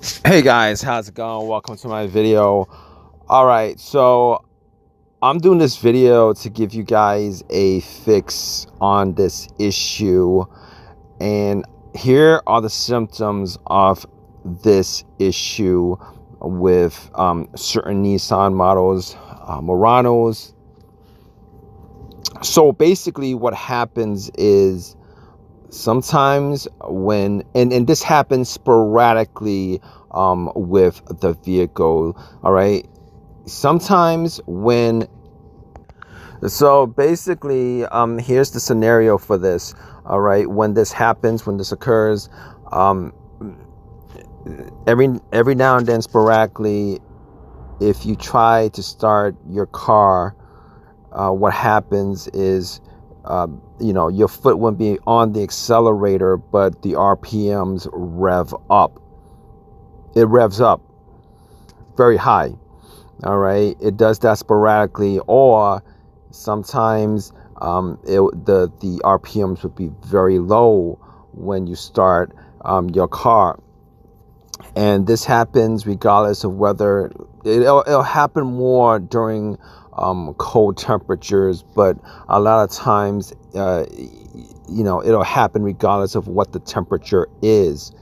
Hey guys, how's it going? Welcome to my video. All right, so I'm doing this video to give you guys a fix on this issue, and here are the symptoms of this issue with certain Nissan models, Muranos. So basically what happens is sometimes when and this happens sporadically with the vehicle. All right, sometimes when so basically here's the scenario for this. All right, when this happens, when this occurs, um every now and then, sporadically, if you try to start your car, what happens is your foot wouldn't be on the accelerator, but the RPMs rev up. It revs up very high. All right, it does that sporadically, or sometimes the RPMs would be very low when you start your car, and this happens regardless of whether it'll happen more during cold temperatures, but a lot of times it'll happen regardless of what the temperature is.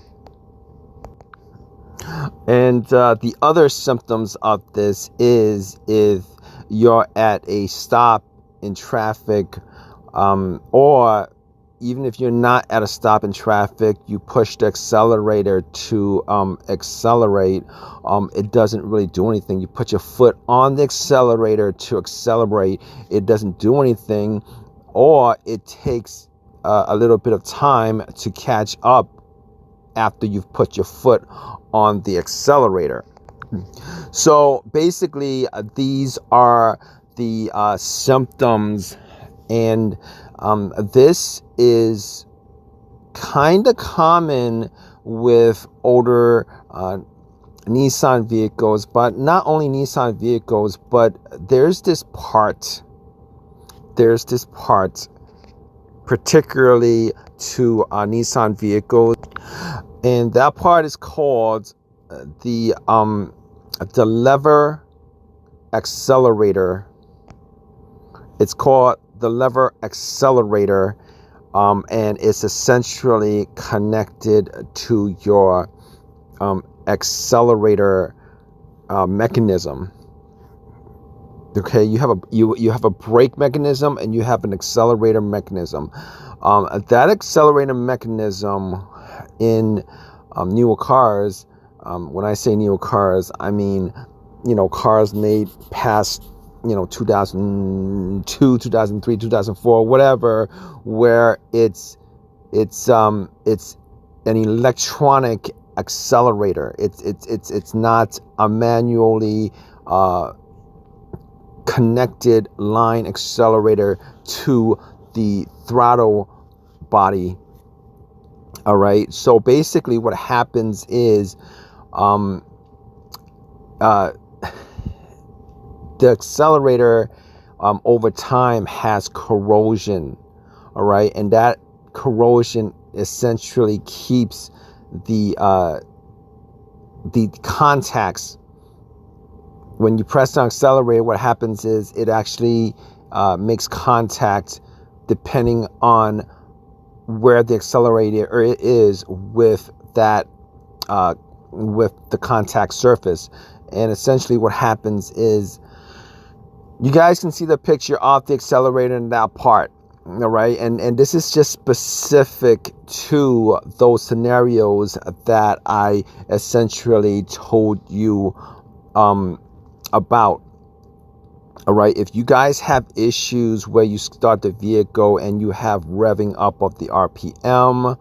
And the other symptoms of this is if you're at a stop in traffic, or even if you're not at a stop in traffic, you push the accelerator to accelerate, it doesn't really do anything. You put your foot on the accelerator to accelerate, it doesn't do anything, or it takes a little bit of time to catch up after you've put your foot on the accelerator. So basically, these are the symptoms, and this is kind of common with older Nissan vehicles, but not only Nissan vehicles, but there's this part particularly to Nissan vehicles, and that part is called the lever accelerator. It's called the lever accelerator, and it's essentially connected to your accelerator mechanism. Okay, you have a brake mechanism and you have an accelerator mechanism. That accelerator mechanism in newer cars, when I say newer cars, I mean cars made past 2002, 2003, 2004, whatever, where it's an electronic accelerator. It's not a manually connected line accelerator to the throttle body. All right, so basically what happens is the accelerator over time has corrosion. All right, and that corrosion essentially keeps the contacts. When you press on accelerator, what happens is it actually makes contact depending on where the accelerator is with that with the contact surface. And essentially what happens is, you guys can see the picture of the accelerator in that part. All right, and this is just specific to those scenarios that I essentially told you about. All right, if you guys have issues where you start the vehicle and you have revving up of the RPM,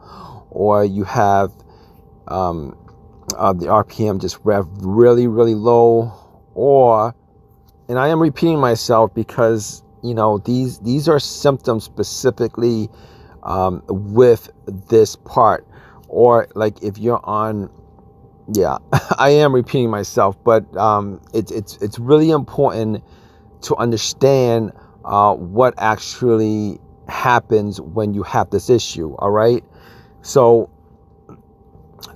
or you have the RPM just rev really low, or, and I am repeating myself because these are symptoms specifically with this part, or like if you're on, yeah, I am repeating myself, but it's really important to understand what actually happens when you have this issue. All right, so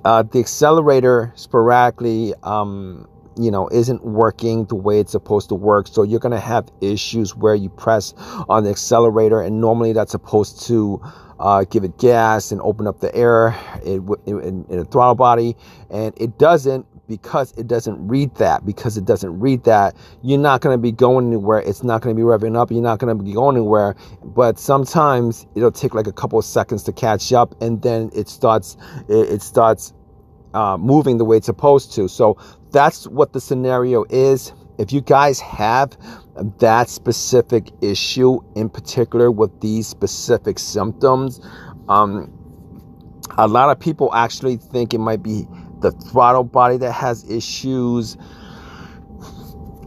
The accelerator sporadically, you know, isn't working the way it's supposed to work. So you're going to have issues where you press on the accelerator, and normally that's supposed to give it gas and open up the air in the throttle body, and it doesn't. Because it doesn't read that, you're not going to be going anywhere. It's not going to be revving up. You're not going to be going anywhere. But sometimes it'll take like a couple of seconds to catch up, and then it starts moving the way it's supposed to. So that's what the scenario is. If you guys have that specific issue in particular with these specific symptoms, a lot of people actually think it might be the throttle body that has issues.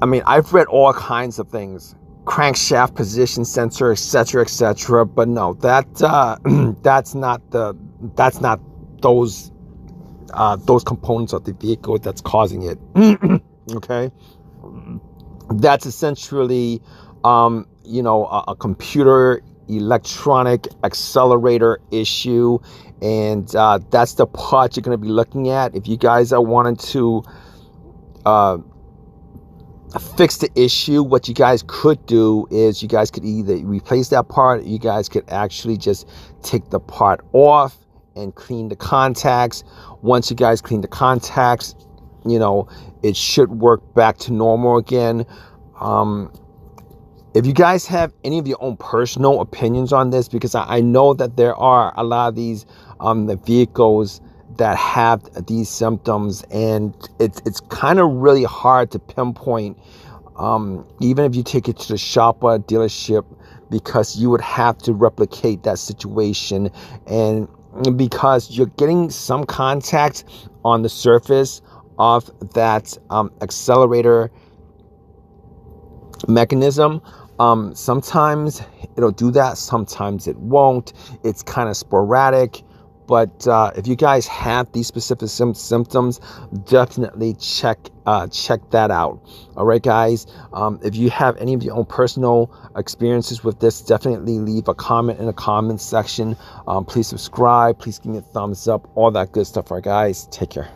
I mean, I've read all kinds of things, crankshaft position sensor, etc., but no, that's not those components of the vehicle that's causing it. Okay, that's essentially you know, a computer electronic accelerator issue, and that's the part you're going to be looking at. If you guys are wanting to fix the issue, what you guys could do is you guys could either replace that part, or you guys could actually just take the part off and clean the contacts. Once you guys clean the contacts, you know, it should work back to normal again. If you guys have any of your own personal opinions on this, because I know that there are a lot of these the vehicles that have these symptoms, and it's kind of really hard to pinpoint, even if you take it to the shop or dealership, because you would have to replicate that situation, and because you're getting some contacts on the surface of that accelerator mechanism. Sometimes it'll do that, sometimes it won't. It's kind of sporadic. But if you guys have these specific symptoms, definitely check that out. All right, guys. If you have any of your own personal experiences with this, definitely leave a comment in the comment section. Please subscribe. Please give me a thumbs up. All that good stuff. All right, guys. Take care.